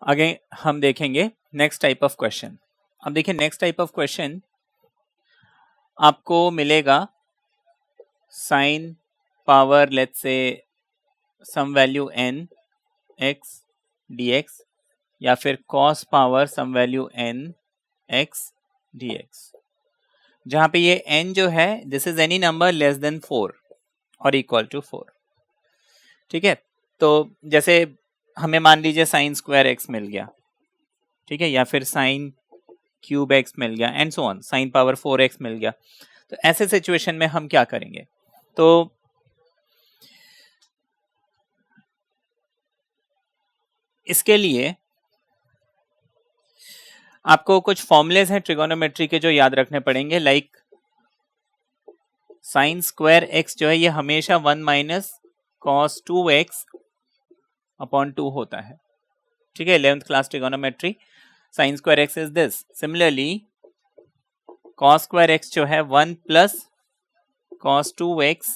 आगे हम देखेंगे नेक्स्ट टाइप ऑफ क्वेश्चन। अब देखिए नेक्स्ट टाइप ऑफ क्वेश्चन आपको मिलेगा sign power let's say some value n x dx या फिर cos power some value n x dx, जहां पे ये n जो है this is any number less than 4 और इक्वल टू 4। ठीक है, तो जैसे हमें मान लीजिए साइन स्क्वायर x मिल गया, ठीक है, या फिर साइन क्यूब x मिल गया and so on, sign power 4x मिल गया। तो ऐसे सिचुएशन में हम क्या करेंगे? तो इसके लिए आपको कुछ फॉर्मूलेज हैं ट्रिगोनोमेट्री के जो याद रखने पड़ेंगे, लाइक साइन स्क्वायर x जो है ये हमेशा 1 माइनस कॉस 2x अपॉन 2 होता है। ठीक है, 11th class trigonometry, sign square x is this. Similarly cos square x जो है 1 प्लस कॉस 2x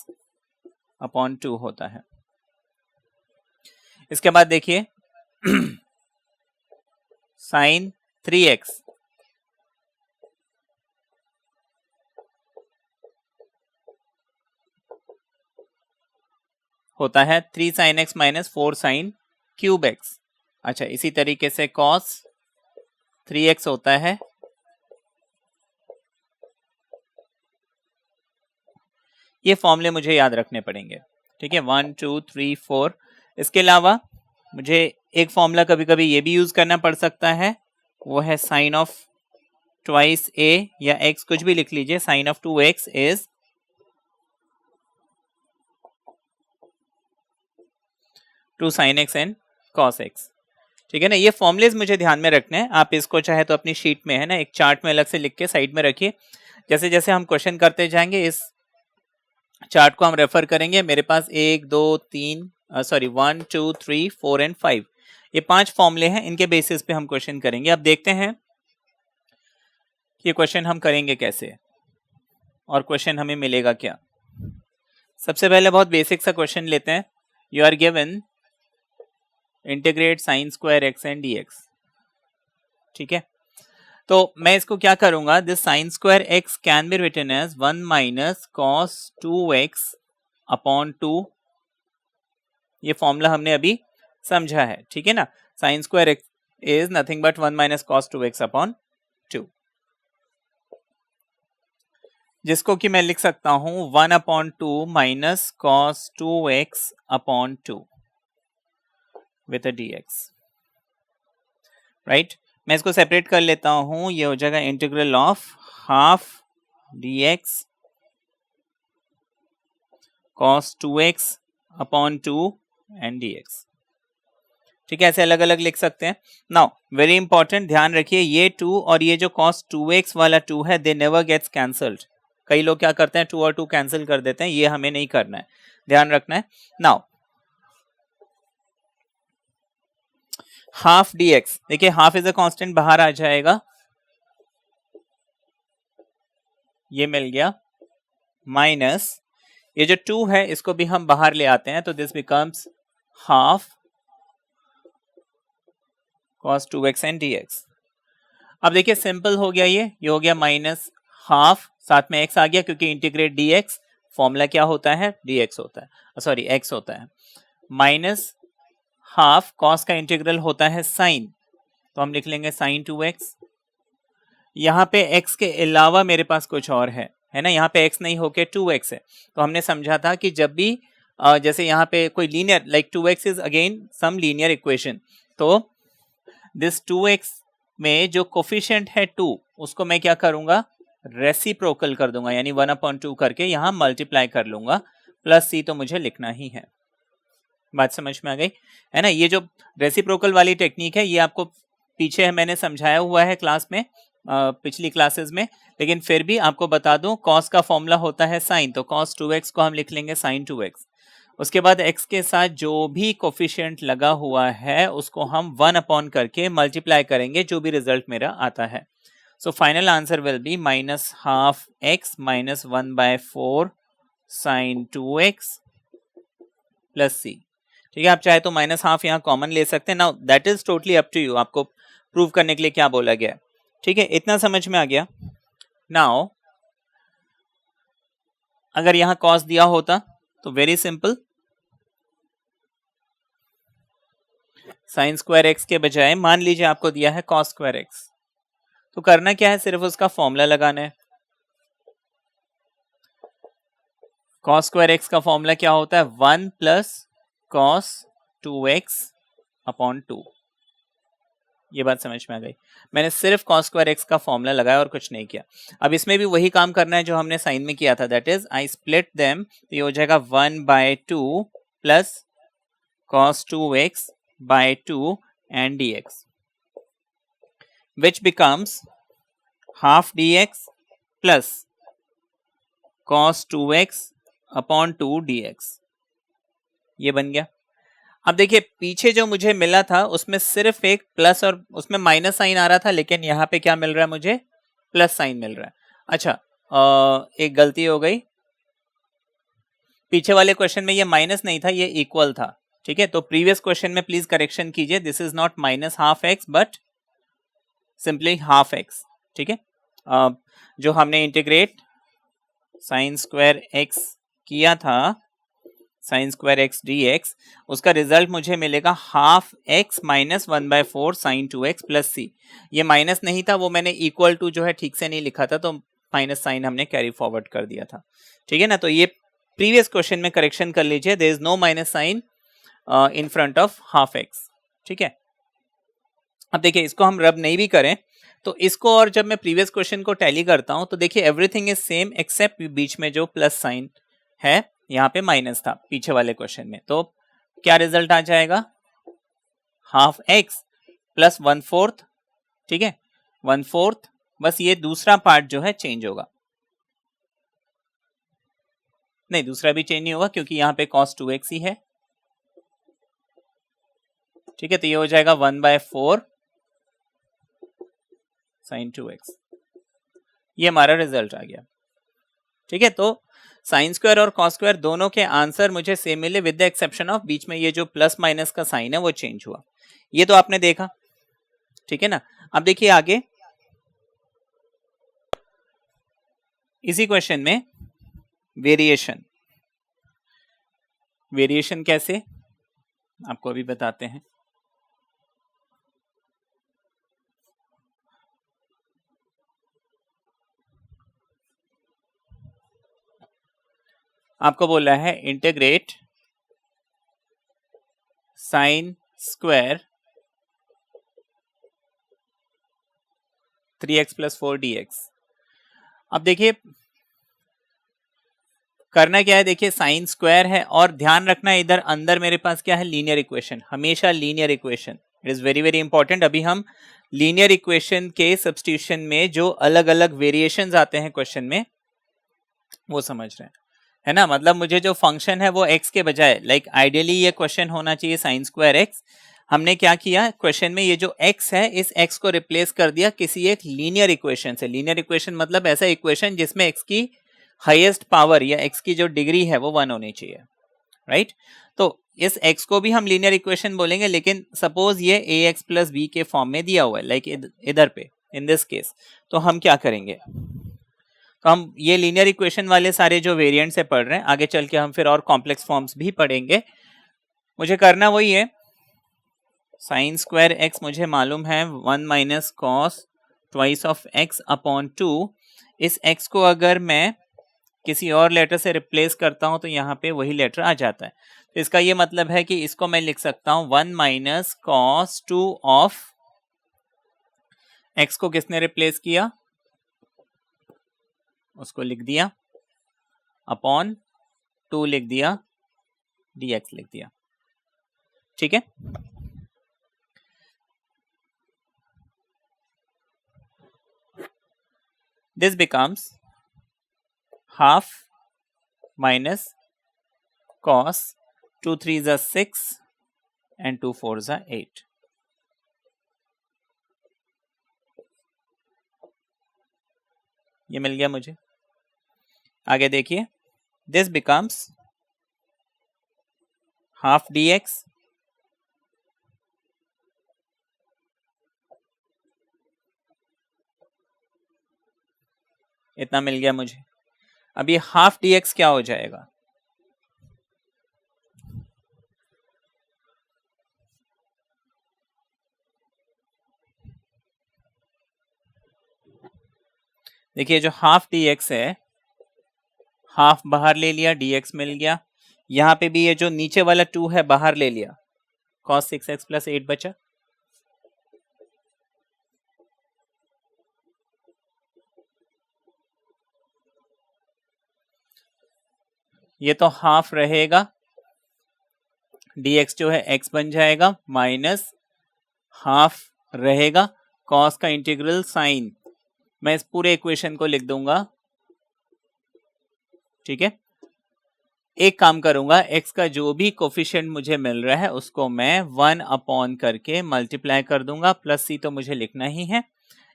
अपॉन 2 होता है। इसके बाद देखिए साइन 3x होता है 3 sine x minus 4 sine cube x। अच्छा, इसी तरीके से cos 3x होता है ये फॉर्मूले मुझे याद रखने पड़ेंगे। ठीक है, 1 2 3 4। इसके अलावा मुझे एक फॉर्मूला कभी कभी ये भी यूज करना पड़ सकता है, वो है साइन ऑफ ट्वाइस a या x, कुछ भी लिख लीजिए। Sine of 2x is 2 sine x and cos x। ठीक है ना, ये फॉर्मुलेज मुझे ध्यान में रखने हैं। आप इसको चाहे तो अपनी शीट में है ना एक चार्ट में अलग से लिख के साइड में रखिए। जैसे जैसे हम क्वेश्चन करते जाएंगे इस चार्ट को हम रेफर करेंगे। मेरे पास 1 2 3 1 2 3 4 एंड 5 ये 5 फॉर्मूले हैं, इनके बेसिस पे हम क्वेश्चन करेंगे। अब देखते हैं ये क्वेश्चन हम करेंगे कैसे और क्वेश्चन हमें मिलेगा क्या। सबसे पहले बहुत बेसिक सा क्वेश्चन लेते हैं। You are given integrate sine square x and dx। ठीक है, तो मैं इसको क्या करूंगा, this sine square x can be written as 1 minus cos 2x upon 2। ये फॉर्मूला हमने अभी समझा है। ठीक है ना, sign square x is nothing but 1 minus cos 2x upon 2, जिसको कि मैं लिख सकता हूं 1 upon 2 minus cos 2x upon 2 with a dx। Right, मैं इसको सेपरेट कर लेता हूं, ये हो जाएगा integral of half dx cos 2x upon 2 and dx। ठीक है, ऐसे अलग अलग लिख सकते हैं। नाउ वेरी इंपॉर्टेंट, ध्यान रखिए ये 2 और ये जो cos 2x वाला 2 है दे नेवर गेट्स कैंसल्ड। कई लोग क्या करते हैं 2 और 2 कैंसिल कर देते हैं, ये हमें नहीं करना है, ध्यान रखना है। नाउ हाफ dx, देखिए हाफ इज अ कांस्टेंट, बाहर आ जाएगा, ये मिल गया, माइनस ये जो 2 है इसको भी हम बाहर ले आते हैं, तो this becomes half cos 2x and dx। अब देखिए सिंपल हो गया, ये हो गया माइनस हाफ, साथ में x आ गया क्योंकि इंटीग्रेट dx फॉर्मूला क्या होता है, dx होता है, सॉरी x होता है, माइनस हाफ cos का इंटीग्रल होता है साइन, तो हम लिख लेंगे साइन 2x। यहाँ पे x के अलावा मेरे पास कुछ और है ना, यहाँ पे x नहीं होके 2x है, तो हमने समझा था कि जब भी जैसे यहाँ पे कोई linear like 2x is again some linear equation, तो दिस 2x में जो कोफिशिएंट है 2 उसको मैं क्या करूंगा, रेसिप्रोकल कर दूंगा, यानी 1/2 करके यहाँ मल्टीप्लाई कर लूंगा, प्लस c तो मुझे लिखना ही है। बात समझ में आ गई है ना। ये जो रेसिप्रोकल वाली टेक्निक है ये आपको पीछे है मैंने समझाया हुआ है क्लास में, पिछली क्लासेस में, लेकिन फिर भी आपको बता दूं cos का फॉर्मूला होता है साइन, तो cos 2x को हम लिख लेंगे साइन 2x। उसके बाद x के साथ जो भी कोफिशिएंट लगा हुआ है उसको हम 1 अपॉन करके मल्टीप्लाई करेंगे, जो भी रिजल्ट मेरा आता है। So final answer will be minus half x minus 1/4 sine 2x plus c। ठीक है, आप चाहे तो माइनस हाफ यहाँ कॉमन ले सकते हैं। Now that is totally up to you, आपको प्रूव करने के लिए क्या बोला गया है। ठीक है, इतना समझ में आ गया। नाउ अगर यहाँ कॉस दिया होता तो very simple, sign square x के बजाय मान लीजिए आपको दिया है कॉस स्क्वायर एक्स, तो करना क्या है, सिर्फ उसका फॉर्मूला लगाना है। कॉस स्क्वायर एक्स का फॉर्मूला क्या होता है, 1 प्लस कॉस 2x अपॉन 2। ये बात समझ में आ गई। मैंने सिर्फ cos स्क्वायर x का फॉर्मूला लगाया और कुछ नहीं किया। अब इसमें भी वही काम करना है जो हमने साइन में किया था, that is I split them, तो ये हो जाएगा 1/2 plus cos 2x by 2 and dx, which becomes half dx plus cos 2x upon 2 dx। ये बन गया। अब देखिए पीछे जो मुझे मिला था उसमें सिर्फ एक प्लस और उसमें माइनस साइन आ रहा था, लेकिन यहाँ पे क्या मिल रहा है मुझे, प्लस साइन मिल रहा है। अच्छा, एक गलती हो गई, पीछे वाले क्वेश्चन में ये माइनस नहीं था, ये इक्वल था। ठीक है, तो प्रीवियस क्वेश्चन में प्लीज करेक्शन कीजिए, this is not minus half x but simply half x. ठीक है, जो हमने इंटीग्रेट साइन स्क्वायर एक्स किया था, sine square x d x, उसका रिजल्ट मुझे मिलेगा half x minus 1/4 sine 2x plus c. ये माइनस नहीं था, वो मैंने इक्वल टू जो है ठीक से नहीं लिखा था, तो माइनस साइन हमने कैरी फॉरवर्ड कर दिया था। ठीक है ना, तो ये प्रीवियस क्वेश्चन में करेक्शन कर लीजिए, there is no minus sign in front of half x. ठीक है, अब देखिए इसको हम रब नहीं भी करें तो इसको, और जब मैं प्रीवियस क्वेश्चन को टैली करता हूं तो देखिए एवरीथिंग इज सेम एक्सेप्ट बीच में जो प्लस साइन है, यहाँ पे माइनस था पीछे वाले क्वेश्चन में, तो क्या रिजल्ट आ जाएगा, हाफ एक्स प्लस 1/4। ठीक है, 1/4, बस ये दूसरा पार्ट जो है चेंज होगा, नहीं दूसरा भी चेंज नहीं होगा क्योंकि यहाँ पे cos 2x ही है। ठीक है, तो ये हो जाएगा 1/4 साइन 2x, ये हमारा रिजल्ट आ गया। ठीक है, तो साइन स्क्वायर और कॉस स्क्वायर दोनों के आंसर मुझे सेम मिले विद द एक्सेप्शन ऑफ बीच में ये जो प्लस माइनस का साइन है वो चेंज हुआ, ये तो आपने देखा। ठीक है ना, अब देखिए आगे इसी क्वेश्चन में वेरिएशन, वेरिएशन कैसे आपको अभी बताते हैं। आपको बोला है integrate sine square 3x plus 4 dx। अब देखिए करना क्या है, देखिए साइन स्क्वायर है और ध्यान रखना इधर अंदर मेरे पास क्या है, लीनियर इक्वेशन, हमेशा linear equation, it is very very important. अभी हम लीनियर इक्वेशन के सब्स्टिट्यूशन में जो अलग अलग वेरिएशंस आते हैं क्वेश्चन में वो समझ रहे हैं, है ना। मतलब मुझे जो फंक्शन है वो x के बजाय, लाइक आइडियली ये क्वेश्चन होना चाहिए साइन स्क्वायर x, हमने क्या किया क्वेश्चन में, ये जो x है इस x को रिप्लेस कर दिया किसी एक लीनियर इक्वेशन से। लीनियर इक्वेशन मतलब ऐसा इक्वेशन जिसमें x की हाईएस्ट पावर या x की जो डिग्री है वो 1 होनी चाहिए, राइट। तो इस x को भी हम लीनियर इक्वेशन बोलेंगे, लेकिन सपोज ये ax प्लस b के फॉर्म में दिया हुआ है, लाइक इधर पे इन दिस केस, तो हम क्या करेंगे, तो हम ये लीनियर इक्वेशन वाले सारे जो वेरिएंट से पढ़ रहे हैं, आगे चल के हम फिर और कॉम्प्लेक्स फॉर्म्स भी पढ़ेंगे। मुझे करना वही है, साइन स्क्वायर एक्स मुझे मालूम है 1 minus cos twice of x upon 2। इस एक्स को अगर मैं किसी और लेटर से रिप्लेस करता हूं तो यहाँ पे वही लेटर आ जाता है, तो इसका ये मतलब है कि इसको मैं लिख सकता हूं 1 माइनस कॉस 2 ऑफ एक्स को किसने रिप्लेस किया, उसको लिख दिया, अपॉन 2 लिख दिया, dx लिख दिया। ठीक है, this becomes half minus cos 2 3s are 6 and 2 4s are 8। ये मिल गया मुझे। आगे देखिए, this becomes हाफ dx इतना मिल गया मुझे। अब ये हाफ dx क्या हो जाएगा, देखिए जो हाफ dx है, हाफ बाहर ले लिया, dx मिल गया। यहां पे भी ये जो नीचे वाला 2 है बाहर ले लिया, cos 6x प्लस 8 बचा। ये तो हाफ रहेगा, dx जो है x बन जाएगा, माइनस हाफ रहेगा cos का इंटीग्रल साइन, मैं इस पूरे इक्वेशन को लिख दूंगा, ठीक है। एक काम करूंगा, x का जो भी कोफिशिएंट मुझे मिल रहा है उसको मैं 1 अपॉन करके मल्टीप्लाई कर दूंगा, प्लस c तो मुझे लिखना ही है।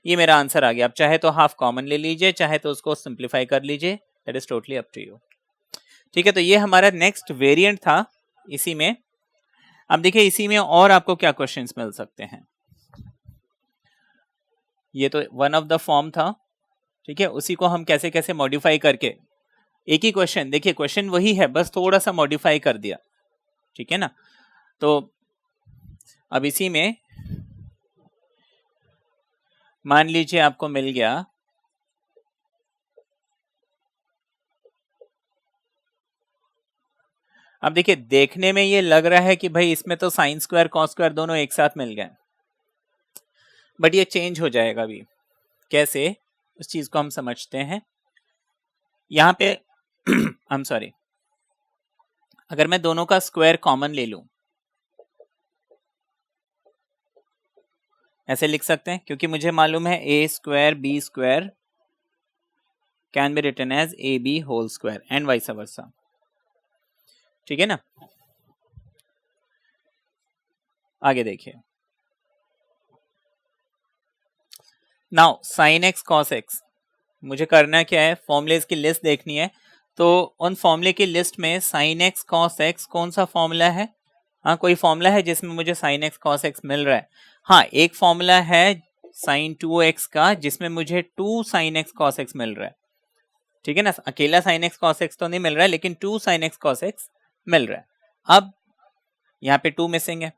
ये मेरा आंसर आ गया। अब चाहे तो हाफ कॉमन ले लीजिए, चाहे तो उसको सिंप्लीफाई कर लीजिए, that is totally up to you, ठीक है। तो ये हमारा नेक्स्ट वेरिएंट था इसी में। अब देखिए इसी में और आपको क्या क्वेश्चंस मिल सकते हैं, ये तो वन ऑफ द फॉर्म था, ठीक है। उसी को हम कैसे कैसे मॉडिफाई करके, एक ही क्वेश्चन, देखिए क्वेश्चन वही है, बस थोड़ा सा मॉडिफाई कर दिया, ठीक है ना। तो अब इसी में मान लीजिए आपको मिल गया, अब देखिए देखने में ये लग रहा है कि भाई इसमें तो साइन स्क्वायर कॉस स्क्वायर दोनों एक साथ मिल गए, बट ये चेंज हो जाएगा अभी। कैसे, उस चीज को हम समझते हैं। यहां पे आई एम सॉरी, अगर मैं दोनों का स्क्वायर कॉमन ले लूं, ऐसे लिख सकते हैं, क्योंकि मुझे मालूम है a square b square can be written as a b whole square and vice versa, ठीक है ना। आगे देखिए, now sine x cos x, मुझे करना क्या है, फॉर्मूलेस की लिस्ट देखनी है। तो उन फॉर्मूले की लिस्ट में साइन एक्स कॉस एक्स कौन सा फॉर्मूला है, हाँ कोई फॉर्मूला है जिसमें मुझे साइन एक्स कॉस एक्स मिल रहा है। हाँ एक फॉर्मूला है साइन 2x का जिसमें मुझे 2 साइन एक्स कॉस एक्स मिल रहा है, ठीक है ना। अकेला साइन एक्स कॉस एक्स तो नहीं मिल रहा है, लेकिन 2 साइन एक्स कॉस एक्स मिल रहा है। अब यहाँ पे 2 मिसिंग है।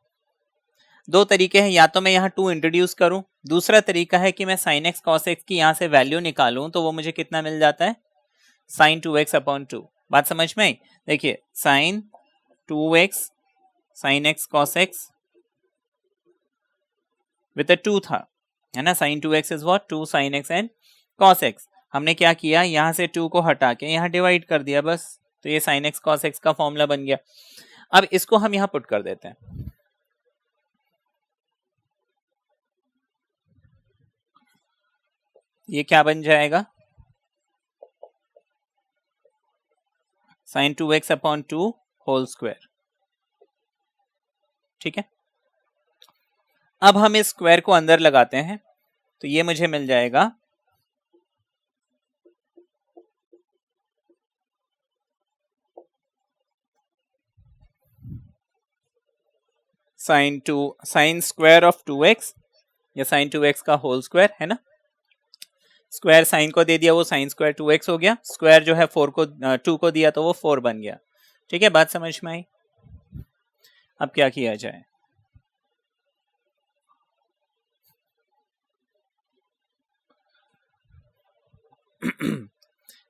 दो तरीके हैं, या तो मैं यहाँ 2 इंट्रोड्यूस करूं, दूसरा तरीका है कि मैं साइन एक्स कॉस एक्स की यहाँ से वैल्यू निकालूं, तो वो मुझे कितना मिल जाता है, साइन 2x अपॉन 2। बात समझ में आई, देखिए sine 2x sine x cos x with 2 था, है ना। Sine 2x is what, 2 sine x and cos x. हमने क्या किया, यहाँ से 2 को हटा के यहाँ डिवाइड कर दिया बस, तो ये साइन एक्स कॉस एक्स का फॉर्मूला बन गया। अब इसको हम यहाँ पुट कर देते हैं, ये क्या बन जाएगा, sign 2x upon 2 whole square, ठीक है। अब हम इस स्क्वायर को अंदर लगाते हैं, तो ये मुझे मिल जाएगा साइन स्क्वायर ऑफ 2x या साइन 2x का होल स्क्वायर, है ना। स्क्वायर साइन को दे दिया, वो साइन स्क्वायर 2x हो गया, स्क्वायर जो है 2 को दिया तो वो 4 बन गया, ठीक है। बात समझ में आई। अब क्या किया जाए,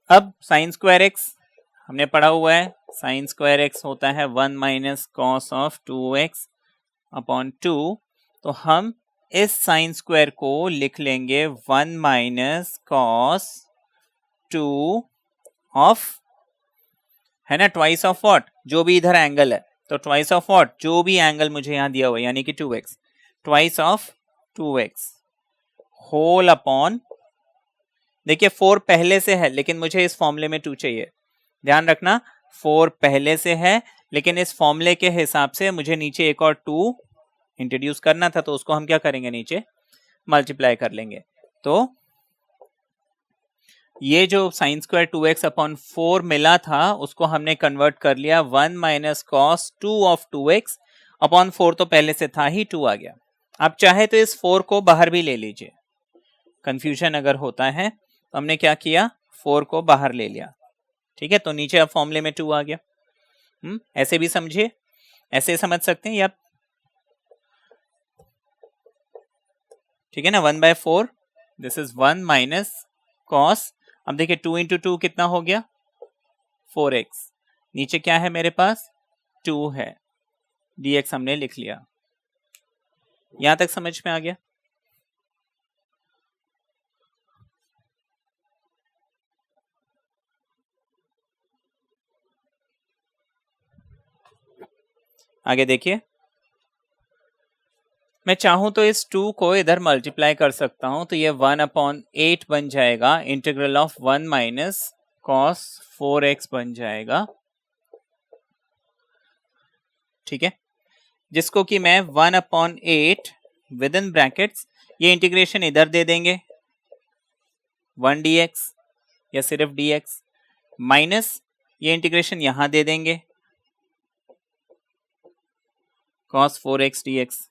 अब साइन स्क्वायर एक्स हमने पढ़ा हुआ है, साइन स्क्वायर एक्स होता है 1 minus cos of 2x upon 2, तो हम इस साइन स्क्वायर को लिख लेंगे 1 माइनस कॉस 2 ऑफ, है ना, ट्वाइस ऑफ व्हाट, जो भी इधर एंगल है, तो ट्वाइस ऑफ व्हाट, जो भी एंगल मुझे यहां दिया हुआ है, यानी कि 2x, twice of 2x whole upon, देखिए 4 पहले से है लेकिन मुझे इस फॉर्मूले में 2 चाहिए, ध्यान रखना 4 पहले से है, लेकिन इस फॉर्मूले के हिसाब से मुझे नीचे एक और 2 इंट्रोड्यूस करना था, तो उसको हम क्या करेंगे, नीचे मल्टीप्लाई कर लेंगे। तो ये जो साइन स्क्वायर 2x अपॉन 4 मिला था उसको हमने कन्वर्ट कर लिया 1 minus cos 2 of 2x upon 4, तो पहले से था ही 2 आ गया। आप चाहे तो इस 4 को बाहर भी ले लीजिए, कंफ्यूजन अगर होता है तो हमने क्या किया, 4 को बाहर ले लिया, ठीक है, तो नीचे अब फॉर्मूले में 2 आ गया। ऐसे भी समझिए, ऐसे समझ सकते हैं या, ठीक है ना, 1/4 दिस इज 1 माइनस कॉस, अब देखिए 2 इंटू 2 कितना हो गया 4x, नीचे क्या है मेरे पास 2 है, dx हमने लिख लिया। यहां तक समझ में आ गया? आगे देखिए, मैं चाहूं तो इस 2 को इधर मल्टीप्लाई कर सकता हूं, तो ये 1/8 बन जाएगा, integral of 1 minus cos 4x बन जाएगा, ठीक है, जिसको कि मैं 1/8 विद इन ब्रैकेट्स, ये इंटीग्रेशन इधर दे देंगे 1 dx या सिर्फ dx, माइनस ये इंटीग्रेशन यहां दे देंगे cos 4x dx।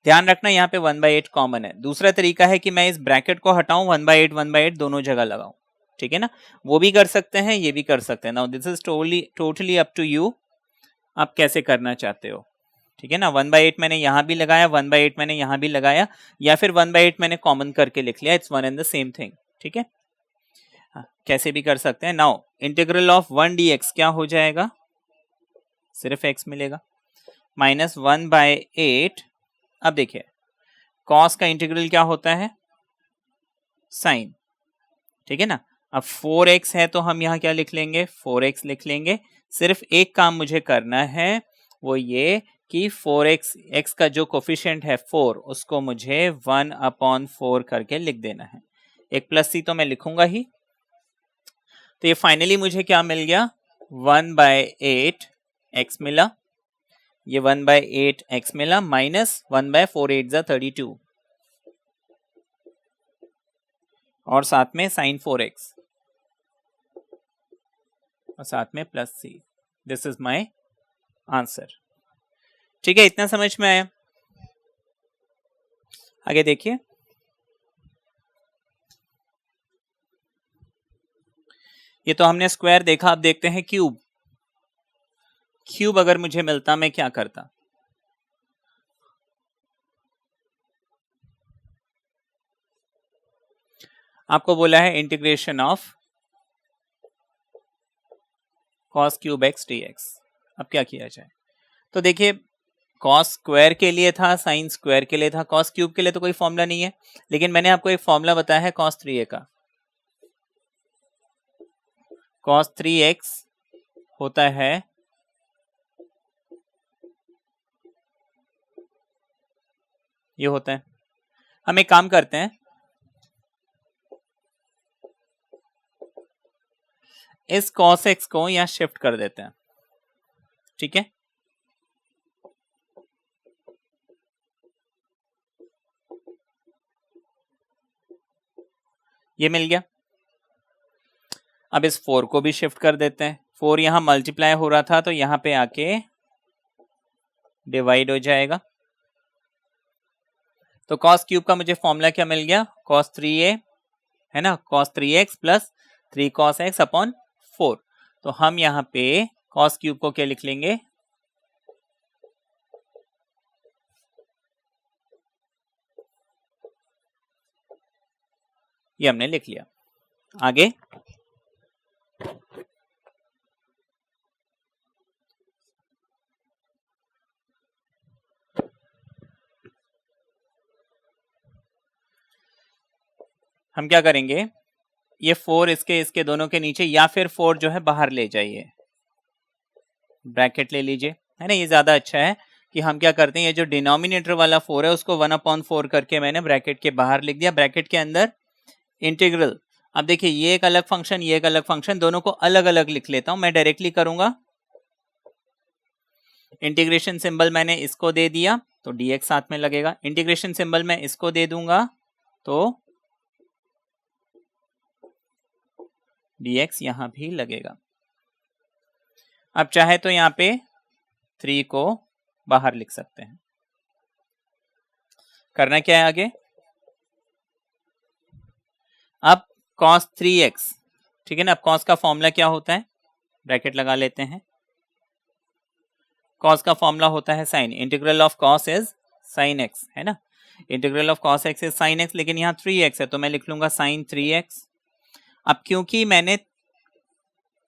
ध्यान रखना यहाँ पे 1/8 कॉमन है। दूसरा तरीका है कि मैं इस ब्रैकेट को हटाऊं, 1/8 दोनों जगह लगाऊं, ठीक है ना, वो भी कर सकते हैं, ये भी कर सकते हैं। Now this is totally up to you, आप कैसे करना चाहते हो, ठीक है ना। 1/8 मैंने यहाँ भी लगाया, 1/8 मैंने यहाँ भी लगाया, या फिर 1/8 मैंने कॉमन करके लिख लिया, it's one and the same thing, ठीक है, कैसे भी कर सकते हैं। नाउ इंटीग्रल ऑफ 1 dx क्या हो जाएगा, सिर्फ x मिलेगा, माइनस 1/8। अब देखिए कॉस का इंटीग्रल क्या होता है, साइन, ठीक है ना। अब 4x है तो हम यहाँ क्या लिख लेंगे, 4x लिख लेंगे। सिर्फ एक काम मुझे करना है, वो ये कि 4x, x का जो कोफिशिएंट है 4, उसको मुझे 1/4 करके लिख देना है। एक प्लस सी तो मैं लिखूंगा ही, तो ये फाइनली मुझे क्या मिल गया, 1/8 x मिला, ये 1/8 x मिला, माइनस 1/4 8 जा 32, और साथ में साइन 4x, और साथ में plus C, this is my answer, ठीक है, इतना समझ में आया। आगे देखिए, ये तो हमने स्क्वायर देखा, अब देखते हैं क्यूब। क्यूब अगर मुझे मिलता मैं क्या करता, आपको बोला है integration of cos cube x dx, अब क्या किया जाए। तो देखिए cos स्क्वायर के लिए था, साइन स्क्वायर के लिए था, cos क्यूब के लिए तो कोई फॉर्मूला नहीं है, लेकिन मैंने आपको एक फॉर्मूला बताया है cos 3a का। cos 3x होता है ये होता है, हम एक काम करते हैं, इस cos x को यहां शिफ्ट कर देते हैं, ठीक है, ये मिल गया। अब इस 4 को भी शिफ्ट कर देते हैं, 4 यहां मल्टीप्लाई हो रहा था तो यहां पे आके डिवाइड हो जाएगा। तो cos क्यूब का मुझे फॉर्मूला क्या मिल गया, cos 3a है ना, cos 3x plus 3 cos x upon 4। तो हम यहाँ पे cos क्यूब को क्या लिख लेंगे, ये हमने लिख लिया। आगे हम क्या करेंगे, ये 4 इसके दोनों के नीचे, या फिर 4 जो है बाहर ले जाइए, ब्रैकेट ले लीजिए, है ना, ये ज्यादा अच्छा है कि हम क्या करते हैं, ये जो डिनोमिनेटर वाला 4 है उसको 1/4 करके मैंने ब्रैकेट के बाहर लिख दिया, ब्रैकेट के अंदर इंटीग्रल। अब देखिए ये एक अलग फंक्शन, ये एक अलग फंक्शन, दोनों को अलग अलग लिख लेता हूं, मैं डायरेक्टली करूंगा। इंटीग्रेशन सिंबल मैंने इसको दे दिया तो dx साथ में लगेगा, इंटीग्रेशन सिंबल मैं इसको दे दूंगा तो dx यहाँ भी लगेगा। अब चाहे तो यहाँ पे 3 को बाहर लिख सकते हैं। करना क्या है आगे, अब cos 3x, ठीक है ना। अब cos का फॉर्मूला क्या होता है, ब्रैकेट लगा लेते हैं। cos का फॉर्मूला होता है sine, integral of cos is sin x, है ना। Integral of cos x is sin x, लेकिन यहाँ 3x है तो मैं लिख लूंगा sin 3x। अब क्योंकि मैंने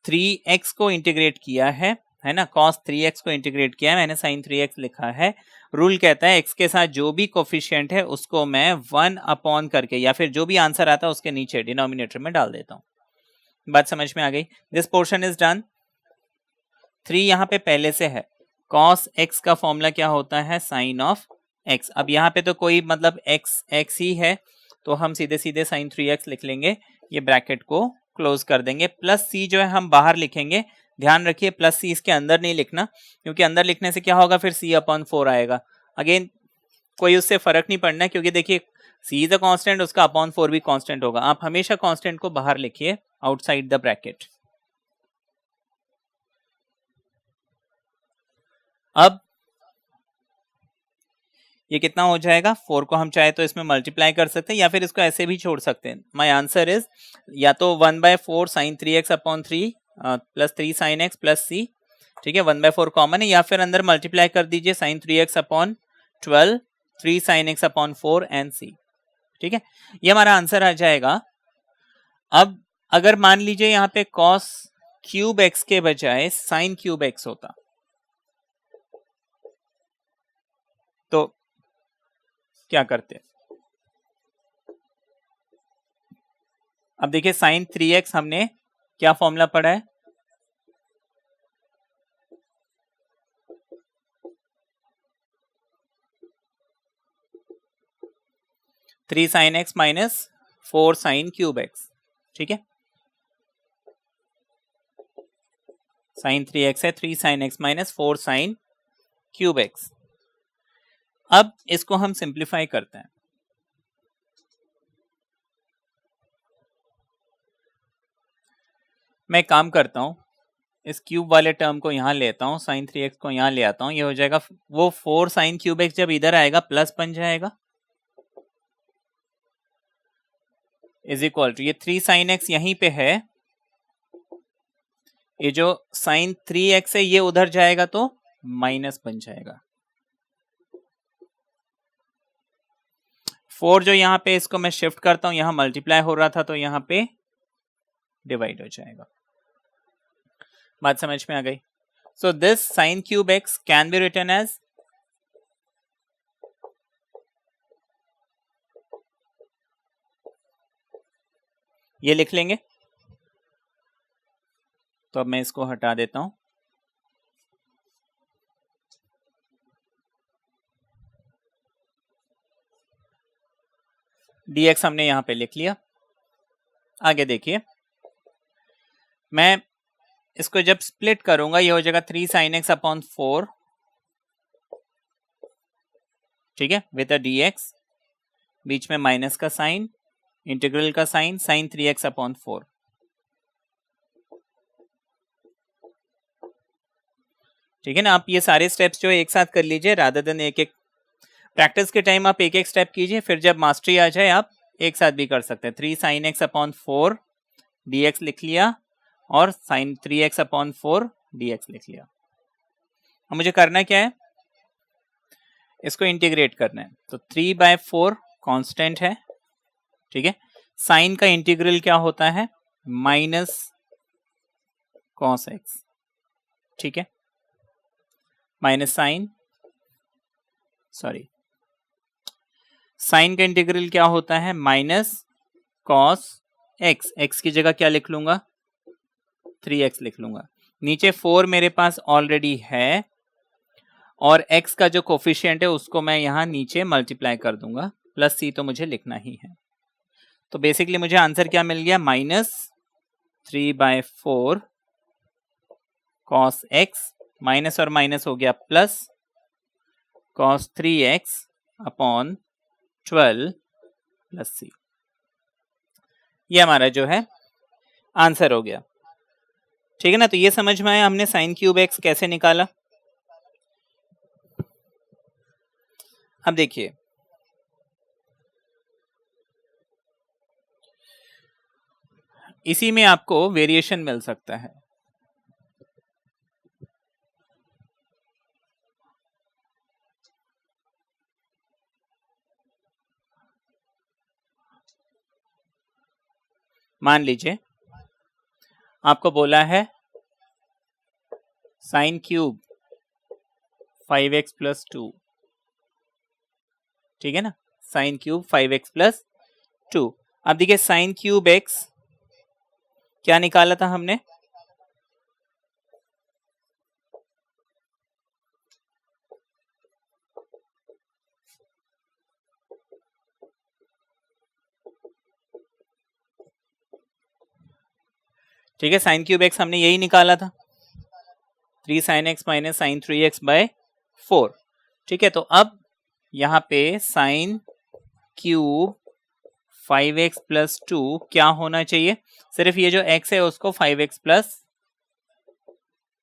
3x को इंटीग्रेट किया है ना, cos 3x को इंटीग्रेट किया है, मैंने sin 3x लिखा है। रूल कहता है x के साथ जो भी कोफिशिएंट है उसको मैं 1 अपॉन करके या फिर जो भी आंसर आता है उसके नीचे डिनोमिनेटर में डाल देता हूँ। बात समझ में आ गई। This portion is done. 3 यहाँ पे पहले से है, cos x का फॉर्मूला क्या होता है, sin ऑफ x। अब यहाँ पे तो कोई मतलब x ही है तो हम सीधे सीधे sin 3x लिख लेंगे, ये ब्रैकेट को क्लोज कर देंगे। प्लस c जो है हम बाहर लिखेंगे, ध्यान रखिए प्लस c इसके अंदर नहीं लिखना, क्योंकि अंदर लिखने से क्या होगा, फिर c अपॉन 4 आएगा। अगेन कोई उससे फर्क नहीं पड़ना है, क्योंकि देखिए c इज अ कांस्टेंट, उसका अपॉन 4 भी कांस्टेंट होगा। आप हमेशा कांस्टेंट को बाहर लिखिए आउटसाइड द ब्रैकेट। अब ये कितना हो जाएगा, 4 को हम चाहे तो इसमें मल्टीप्लाई कर सकते हैं या फिर इसको ऐसे भी छोड़ सकते हैं। माय आंसर इज या तो 1/4 sin 3x upon 3 plus 3 sin x plus c, ठीक है, 1/4 कॉमन है, या फिर अंदर मल्टीप्लाई कर दीजिए sin 3x upon 12 3 sin x upon 4 and c, ठीक है, ये हमारा आंसर आ जाएगा। अब अगर मान लीजिए यहाँ पे cos क्यूब x के बजाय sin क्यूब x होता तो क्या करते, अब देखिए sin 3x हमने क्या फॉर्मूला पढ़ा है, three sign x minus 4 sine cube x, ठीक है, साइन 3x है, 3 sine x minus 4 sine cube x. अब इसको हम सिंप्लीफाई करते हैं। मैं काम करता हूं, इस क्यूब वाले टर्म को यहां लेता हूं, साइन 3x को यहां ले आता हूं, ये हो जाएगा वो 4 साइन क्यूब एक्स जब इधर आएगा प्लस बन जाएगा, इज इक्वल टू ये 3 साइन एक्स यहीं पे है, ये जो साइन 3x है ये उधर जाएगा तो माइनस बन जाएगा। 4 जो यहाँ पे इसको मैं शिफ्ट करता हूं, यहां मल्टीप्लाई हो रहा था तो यहाँ पे डिवाइड हो जाएगा। बात समझ में आ गई। So this sine cube x can be written as, ये लिख लेंगे, तो अब मैं इसको हटा देता हूं। dx हमने यहां पे लिख लिया। आगे देखिए, मैं इसको जब स्प्लिट करूंगा ये हो जाएगा 3 साइन एक्स अपॉन 4, ठीक है, विद अ dx, बीच में माइनस का साइन, इंटीग्रल का साइन, साइन 3x अपॉन 4, ठीक है ना। आप ये सारे स्टेप्स जो एक साथ कर लीजिए, रादर देन एक एक। प्रैक्टिस के टाइम आप एक एक स्टेप कीजिए, फिर जब मास्टरी आ जाए आप एक साथ भी कर सकते हैं। 3 साइन एक्स अपॉन 4 dx लिख लिया और साइन 3x अपॉन 4 dx लिख लिया। अब मुझे करना क्या है, इसको इंटीग्रेट करना है, तो 3/4 कांस्टेंट है, ठीक है, साइन का इंटीग्रल क्या होता है, माइनस कॉस एक्स, ठीक है, माइनस साइन, सॉरी, साइन का इंटीग्रल क्या होता है, माइनस कॉस एक्स, एक्स की जगह क्या लिख लूंगा, 3x लिख लूंगा। नीचे 4 मेरे पास ऑलरेडी है और x का जो कोफिशिएंट है उसको मैं यहां नीचे मल्टीप्लाई कर दूंगा, प्लस c तो मुझे लिखना ही है। तो बेसिकली मुझे आंसर क्या मिल गया, माइनस 3/4 कॉस एक्स, माइनस और माइनस हो गया plus cos 3x upon 12 plus c, ये हमारा जो है आंसर हो गया। ठीक है ना, तो ये समझ में आया हमने साइन क्यूब एक्स कैसे निकाला। अब देखिए इसी में आपको वेरिएशन मिल सकता है। मान लीजिए आपको बोला है साइन क्यूब 5x प्लस 2, ठीक है ना, साइन क्यूब 5x प्लस 2। अब देखिए साइन क्यूब x क्या निकाला था हमने, ठीक है, साइन क्यूब x हमने यही निकाला था 3 sine x minus sine 3x by 4। ठीक है, तो अब यहाँ पे साइन क्यूब 5x प्लस 2 क्या होना चाहिए, सिर्फ ये जो x है उसको 5x प्लस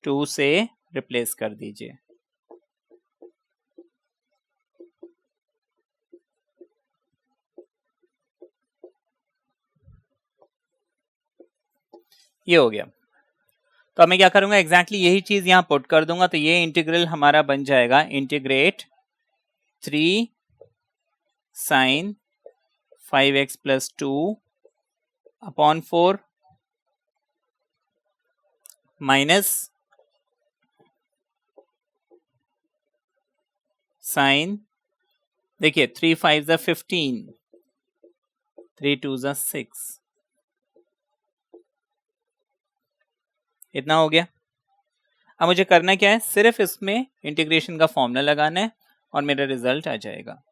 2 से रिप्लेस कर दीजिए। ये हो गया। तो अब मैं क्या करूंगा, एग्जैक्टली यही चीज यहां पुट कर दूंगा, तो ये इंटीग्रल हमारा बन जाएगा integrate 3 sine 5x plus 2 upon 4 minus sine, देखिए 3 5 ज़ा 15, 3 2 ज़ा 6, इतना हो गया। अब मुझे करना क्या है, सिर्फ इसमें इंटीग्रेशन का फॉर्मूला लगाना है और मेरा रिजल्ट आ जाएगा।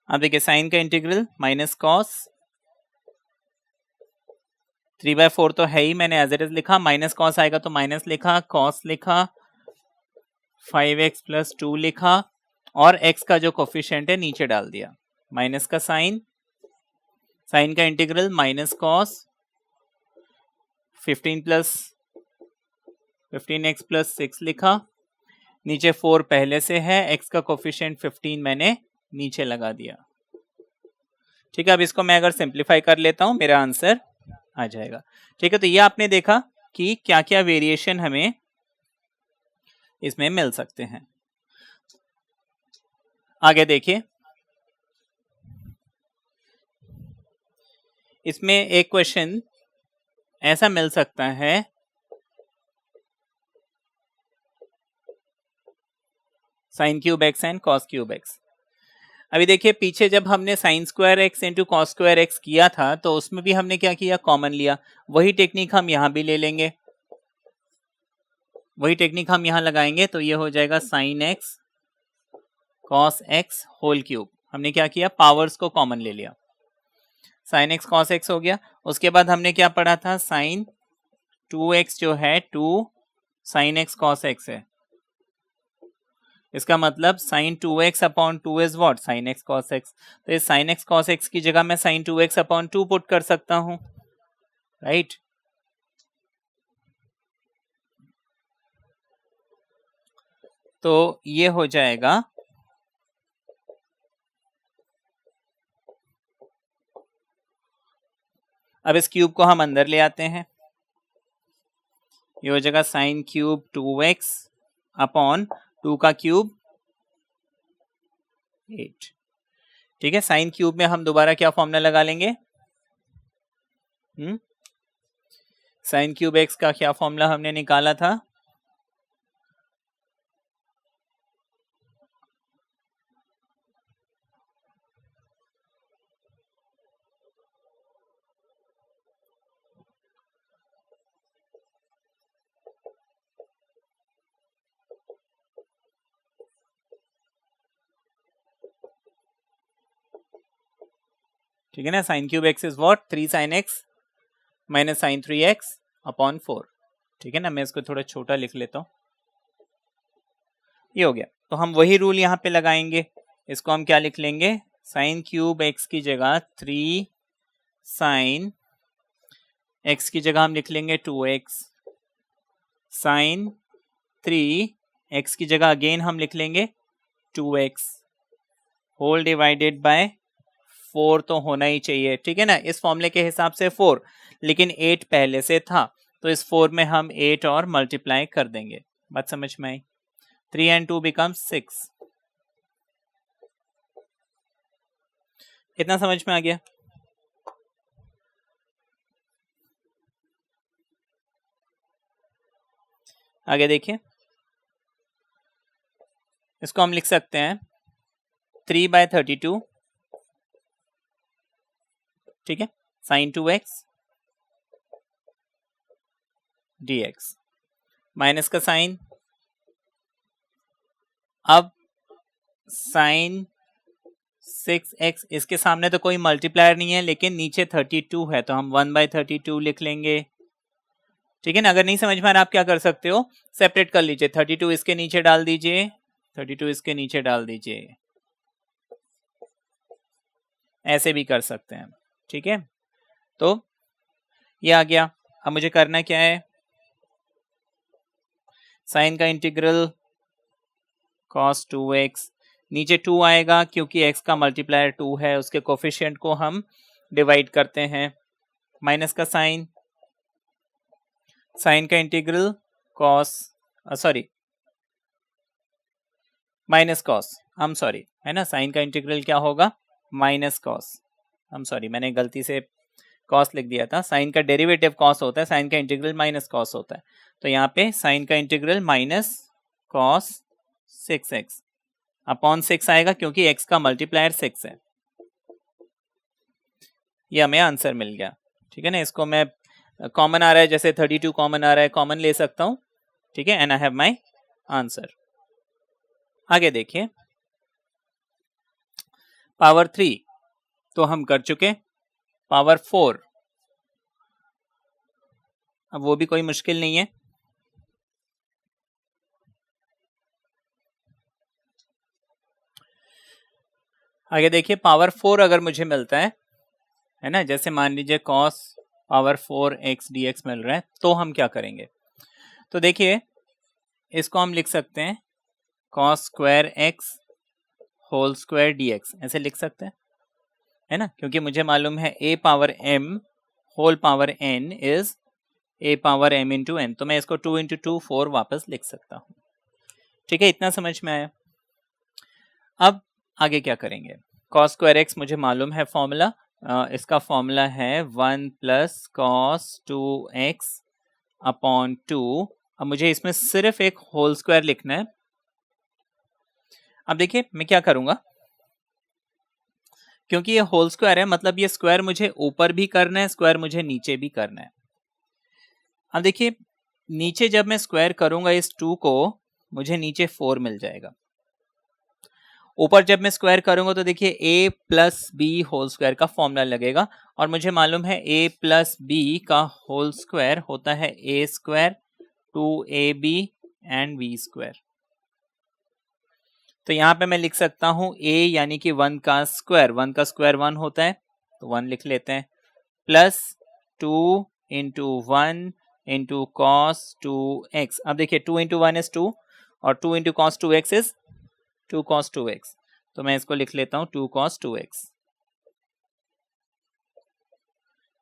अब देखिए साइन का इंटीग्रल माइनस कॉस 3/4 तो है ही, मैंने एज इट इज लिखा, माइनस कॉस आएगा तो माइनस लिखा, कॉस लिखा, 5x प्लस 2 लिखा और x का जो कोफिशिएंट है नीचे डाल दिया, माइनस का साइन, साइन का integral minus cos 15x plus 6 लिखा, नीचे 4 पहले से है, x का कोफिशिएंट 15 मैंने नीचे लगा दिया। ठीक है, अब इसको मैं अगर सिंप्लीफाई कर लेता हूं मेरा आंसर आ जाएगा। ठीक है, तो ये आपने देखा कि क्या क्या वेरिएशन हमें इसमें मिल सकते हैं। आगे देखिए, इसमें एक क्वेश्चन ऐसा मिल सकता है, sign cube x and cos cube x. अभी देखिए पीछे जब हमने sign square x into cos square x किया था तो उसमें भी हमने क्या किया, कॉमन लिया। वही टेक्निक हम यहां भी ले लेंगे, वही टेक्निक हम यहां लगाएंगे, तो ये हो जाएगा sine x cos x whole cube. हमने क्या किया, पावर्स को कॉमन ले लिया, साइन एक्स कॉस एक्स हो गया। उसके बाद हमने क्या पढ़ा था, साइन 2x जो है 2 साइन एक्स कॉस एक्स है, इसका मतलब sine 2x upon 2 is what, sine x cos x. तो इस साइन एक्स कॉस एक्स की जगह मैं साइन 2x अपॉन 2 पुट कर सकता हूं, राइट। तो ये हो जाएगा अब इस क्यूब को हम अंदर ले आते हैं, ये हो जाएगा साइन क्यूब 2x अपॉन 2 का क्यूब 8। ठीक है, साइन क्यूब में हम दोबारा क्या फॉर्मूला लगा लेंगे, साइन क्यूब एक्स का क्या फॉर्मूला हमने निकाला था, ठीक है ना, sine cube x is what 3 sine x minus sine 3x upon 4। ठीक है ना, मैं इसको थोड़ा छोटा लिख लेता हूं, ये हो गया। तो हम वही रूल यहाँ पे लगाएंगे, इसको हम क्या लिख लेंगे, साइन क्यूब एक्स की जगह 3 साइन एक्स की जगह हम लिख लेंगे 2x, साइन 3 x की जगह अगेन हम लिख लेंगे 2x, होल डिवाइडेड बाय 4 तो होना ही चाहिए, ठीक है ना, इस फॉर्मूले के हिसाब से 4, लेकिन 8 पहले से था तो इस 4 में हम 8 और मल्टीप्लाई कर देंगे। बात समझ में आई? 3 and 2 becomes 6। इतना समझ में आ गया? आगे देखिए, इसको हम लिख सकते हैं 3/32, ठीक है, साइन 2x dx, माइनस का साइन, अब साइन 6x, इसके सामने तो कोई मल्टीप्लायर नहीं है लेकिन नीचे 32 है तो हम 1/32 लिख लेंगे, ठीक है ना। अगर नहीं समझ में आ रहा आप क्या कर सकते हो, सेपरेट कर लीजिए, 32 इसके नीचे डाल दीजिए, 32 इसके नीचे डाल दीजिए, ऐसे भी कर सकते हैं, ठीक है। तो ये आ गया। अब मुझे करना क्या है, साइन का इंटीग्रल cos 2x, नीचे 2 आएगा क्योंकि x का मल्टीप्लायर 2 है, उसके कोफिशिएंट को हम डिवाइड करते हैं, माइनस का साइन, साइन का इंटीग्रल cos माइनस कॉस, हम सॉरी, है ना, साइन का इंटीग्रल क्या होगा, माइनस कॉस, हम सॉरी मैंने गलती से कॉस लिख दिया था, साइन का डेरिवेटिव कॉस होता है, साइन का इंटीग्रल माइनस कॉस होता है, तो यहाँ पे साइन का integral minus cos 6x upon 6 आएगा क्योंकि x का मल्टीप्लायर 6 है। ये हमें आंसर मिल गया, ठीक है ना। इसको मैं कॉमन आ रहा है, जैसे 32 कॉमन आ रहा है, कॉमन ले सकता हूं, ठीक है, and I have my answer. आगे देखिए, पावर 3 तो हम कर चुके, पावर 4 अब वो भी कोई मुश्किल नहीं है, आगे देखिए, पावर 4 अगर मुझे मिलता है ना, जैसे मान लीजिए cos पावर 4x dx मिल रहा है, तो हम क्या करेंगे, तो देखिए इसको हम लिख सकते हैं cos square x whole square dx, ऐसे लिख सकते हैं, है ना, क्योंकि मुझे मालूम है a power m whole power n is a power m into n, तो मैं इसको 2 इंटू 2 4 वापस लिख सकता हूं, ठीक है, इतना समझ में आया। अब आगे क्या करेंगे, cos स्क्वायर x मुझे मालूम है फॉर्मूला, इसका फॉर्मूला है 1 प्लस cos 2x अपॉन 2, अब मुझे इसमें सिर्फ एक होल स्क्वायर लिखना है। अब देखिए मैं क्या करूंगा, क्योंकि ये होल स्क्वायर है मतलब ये स्क्वायर मुझे ऊपर भी करना है, स्क्वायर मुझे नीचे भी करना है। अब देखिए नीचे जब मैं स्क्वायर करूंगा इस 2 को, मुझे नीचे 4 मिल जाएगा, ऊपर जब मैं स्क्वायर करूंगा तो देखिए a plus B whole square का फॉर्मूला लगेगा, और मुझे मालूम है a प्लस बी का होल स्क्वायर होता है a square 2ab and b square. तो यहाँ पे मैं लिख सकता हूँ a यानी कि 1 का स्क्वायर, 1 का स्क्वायर 1 होता है तो 1 लिख लेते हैं, plus 2 into 1 into cos 2x, अब देखिए 2 इंटू 1 इज 2 और 2 into cos 2x is 2 cos 2x, तो मैं इसको लिख लेता हूं 2 cos 2x,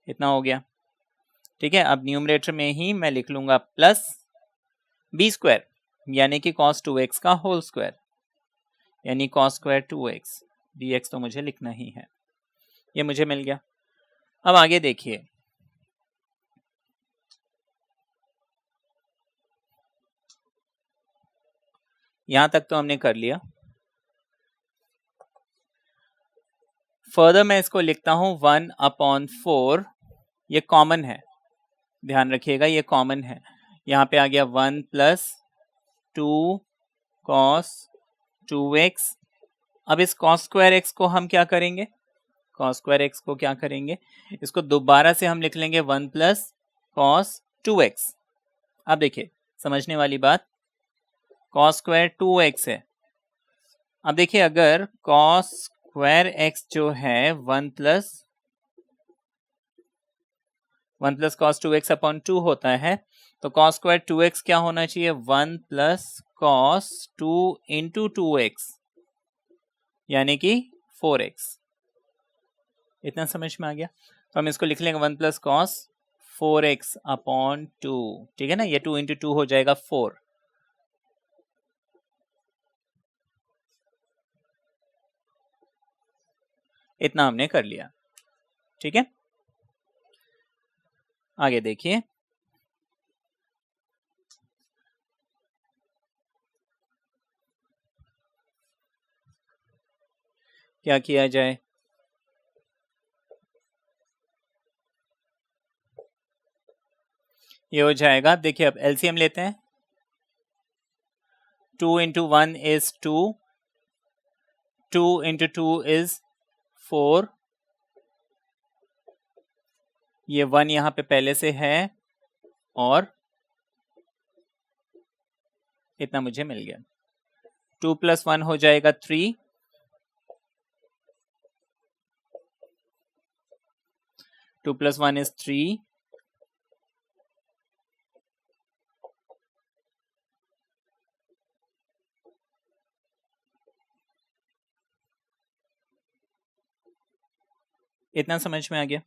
इतना हो गया, ठीक है। अब न्यूमरेटर में ही मैं लिख लूंगा प्लस b स्क्वायर यानी कि cos 2x का होल स्क्वायर यानी cos स्क्वायर 2x dx, तो मुझे लिखना ही है, ये मुझे मिल गया। अब आगे देखिए, यहां तक तो हमने कर लिया, फर्दर मैं इसको लिखता हूं 1 अपॉन 4, ये कॉमन है, ध्यान रखिएगा ये कॉमन है, यहाँ पे आ गया 1 प्लस 2 cos 2x, अब इस cos स्क्वायर x को हम क्या करेंगे, cos स्क्वायर x को क्या करेंगे, इसको दोबारा से हम लिख लेंगे 1 प्लस cos 2x। अब देखिए समझने वाली बात, कॉस स्क्वायर 2x है। अब देखिए अगर कॉस स्क्वायर x जो है 1 प्लस कॉस 2x अपॉन 2 होता है, तो कॉस स्क्वायर 2x क्या होना चाहिए? 1 प्लस कॉस 2 इंटू 2x, यानी कि 4x। इतना समझ में आ गया? तो हम इसको लिख लेंगे 1 प्लस कॉस 4x अपॉन 2, ठीक है ना? ये 2 इंटू 2 हो जाएगा 4। इतना हमने कर लिया, ठीक है। आगे देखिए, क्या किया जाए। ये हो जाएगा, देखिए अब एलसीएम लेते हैं। 2 इंटू 1 इज 2, 2 इंटू 2 इज 4, ये 1 यहाँ पे पहले से है और इतना मुझे मिल गया। 2 प्लस 1 हो जाएगा 3, 2 प्लस 1 इज 3, इतना समझ में आ गया।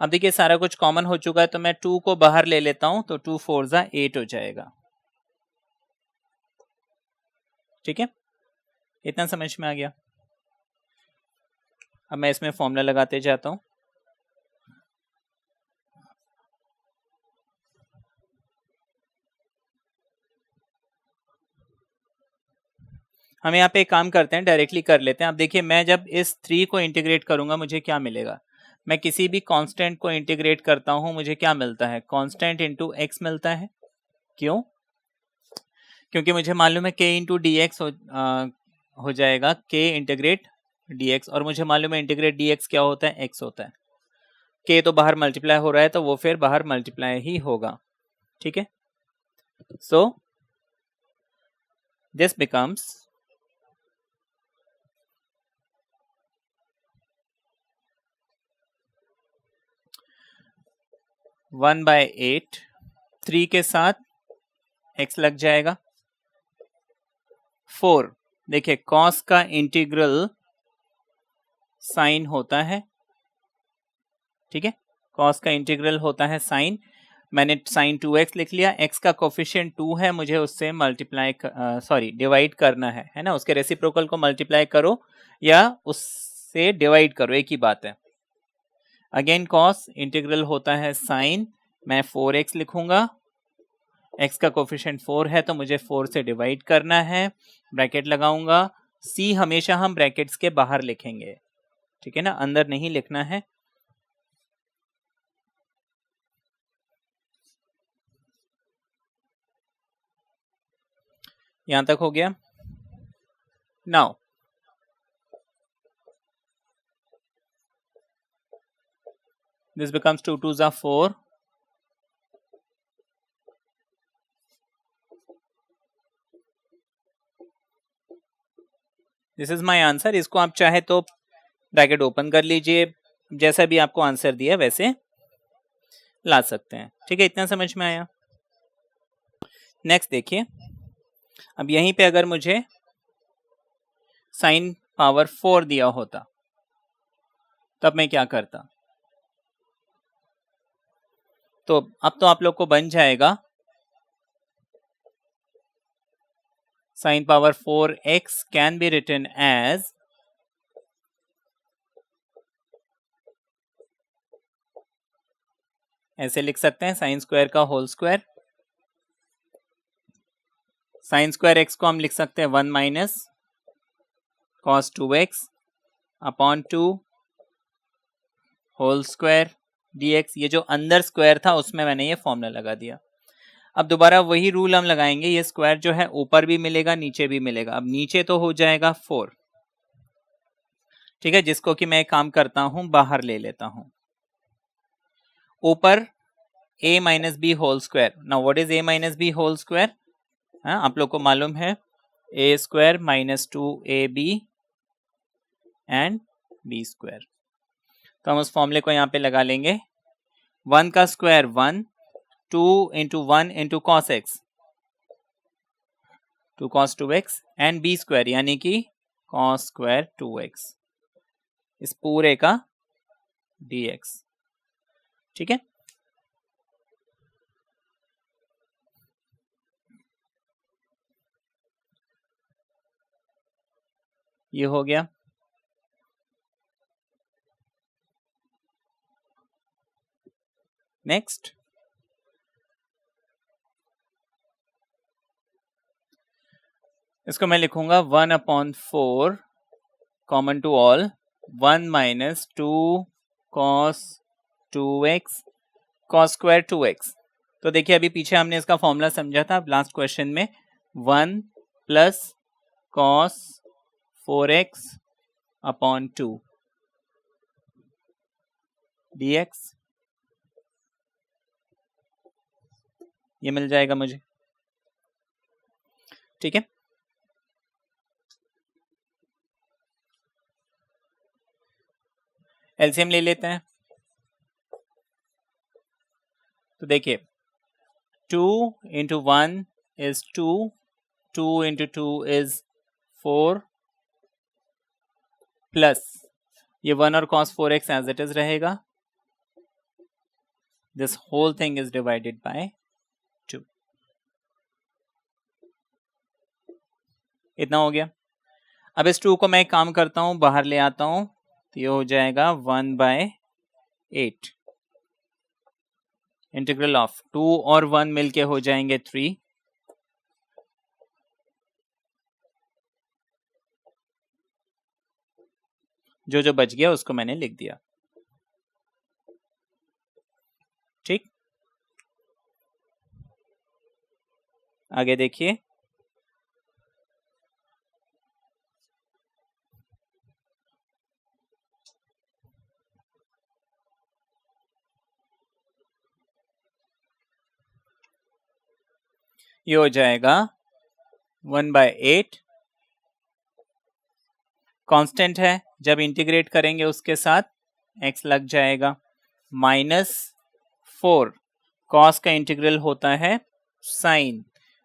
अब देखिए सारा कुछ कॉमन हो चुका है, तो मैं 2 को बाहर ले लेता हूं, तो 2 4 जा 8 हो जाएगा, ठीक है। इतना समझ में आ गया। अब मैं इसमें फॉर्मूला लगाते जाता हूं। हम यहाँ पे एक काम करते हैं, डायरेक्टली कर लेते हैं। अब देखिए मैं जब इस 3 को इंटीग्रेट करूंगा मुझे क्या मिलेगा? मैं किसी भी कांस्टेंट को इंटीग्रेट करता हूं, मुझे क्या मिलता है? कांस्टेंट इंटू एक्स मिलता है। क्यों? क्योंकि मुझे मालूम है k इंटू डी एक्स हो जाएगा k इंटीग्रेट dx, और मुझे मालूम है इंटीग्रेट dx क्या होता है? x होता है। k तो बाहर मल्टीप्लाई हो रहा है, तो वो फिर बाहर मल्टीप्लाई ही होगा, ठीक है। सो दिस बिकम्स 1/8, 3 के साथ x लग जाएगा, 4। देखिए cos का इंटीग्रल साइन होता है, ठीक है। cos का इंटीग्रल होता है साइन। मैंने साइन 2x लिख लिया, x का कोफिशिएंट 2 है, मुझे उससे मल्टीप्लाई डिवाइड करना है ना। उसके रेसिप्रोकल को मल्टीप्लाई करो या उससे डिवाइड करो, एक ही बात है। अगेन cos इंटीग्रल होता है साइन, मैं 4x लिखूंगा, x का कोफिशिएंट 4 है तो मुझे 4 से डिवाइड करना है, ब्रैकेट लगाऊंगा। c हमेशा हम ब्रैकेट्स के बाहर लिखेंगे, ठीक है ना, अंदर नहीं लिखना है। यहां तक हो गया। Now this becomes 2 2s are 4, this is my answer. इसको आप चाहे तो ब्रैकेट ओपन कर लीजिए, जैसा भी आपको आंसर दिया वैसे ला सकते हैं, ठीक है। इतना समझ में आया। नेक्स्ट देखिए, अब यहीं पे अगर मुझे साइन पावर 4 दिया होता तब मैं क्या करता? तो अब तो आप लोग को बन जाएगा sine power 4x can be written as ऐसे लिख सकते हैं, साइन स्क्वायर का whole square. Sine square x को हम लिख सकते हैं 1 minus cos 2x upon 2 whole square dx। ये जो अंदर स्क्वायर था उसमें मैंने ये फॉर्मूला लगा दिया। अब दोबारा वही रूल हम लगाएंगे, ये स्क्वायर जो है ऊपर भी मिलेगा नीचे भी मिलेगा। अब नीचे तो हो जाएगा 4, ठीक है, जिसको कि मैं एक काम करता हूं बाहर ले लेता हूं। ऊपर a minus b whole square. Now what is a minus b whole square? हाँ, आप लोग को मालूम है a square minus 2ab and B square, तो हम उस फॉर्मूले को यहाँ पे लगा लेंगे। 1 का square 1, 2 into 1 into cos x, 2 cos 2x and B square यानी कि cos स्क्वायर 2x, इस पूरे का dx। ठीक है, ये हो गया। नेक्स्ट, इसको मैं लिखूंगा 1/4 common to all 1 minus 2 cos 2x cos square 2x। तो देखिए अभी पीछे हमने इसका फॉर्मूला समझा था लास्ट क्वेश्चन में, 1 plus cos 4x upon 2 dx, ये मिल जाएगा मुझे। ठीक है, एलसीएम ले लेते हैं। तो देखिए 2 into 1 is 2, 2 into 2 is 4 plus ये 1 और cos 4x as it is रहेगा, this whole thing is divided by 2। इतना हो गया। अब इस 2 को मैं एक काम करता हूं, बाहर ले आता हूं, तो ये हो जाएगा 1/8 इंटीग्रल ऑफ 2 और 1 मिलके हो जाएंगे 3, जो जो बच गया उसको मैंने लिख दिया। ठीक, आगे देखिए, ये हो जाएगा 1/8, कांस्टेंट है, जब इंटीग्रेट करेंगे उसके साथ x लग जाएगा, -4 cos का इंटीग्रल होता है साइन,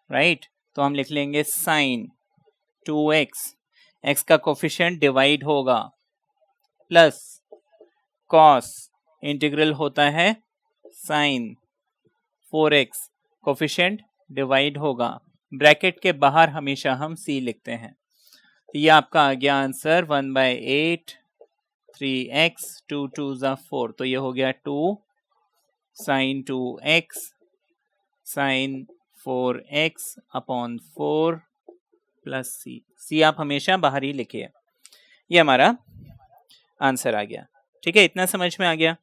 राइट, तो हम लिख लेंगे साइन 2x, x का कोफिशिएंट डिवाइड होगा, प्लस cos इंटीग्रल होता है साइन 4x, कोफिशिएंट डिवाइड होगा, ब्रैकेट के बाहर हमेशा हम c लिखते हैं। तो ये आपका आ गया आंसर 1/8 3x 2 2 4, तो ये हो गया 2 sin 2x sin 4x upon 4 plus c आप हमेशा बाहर ही लिखिए। ये हमारा आंसर आ गया। ठीक है, इतना समझ में आ गया।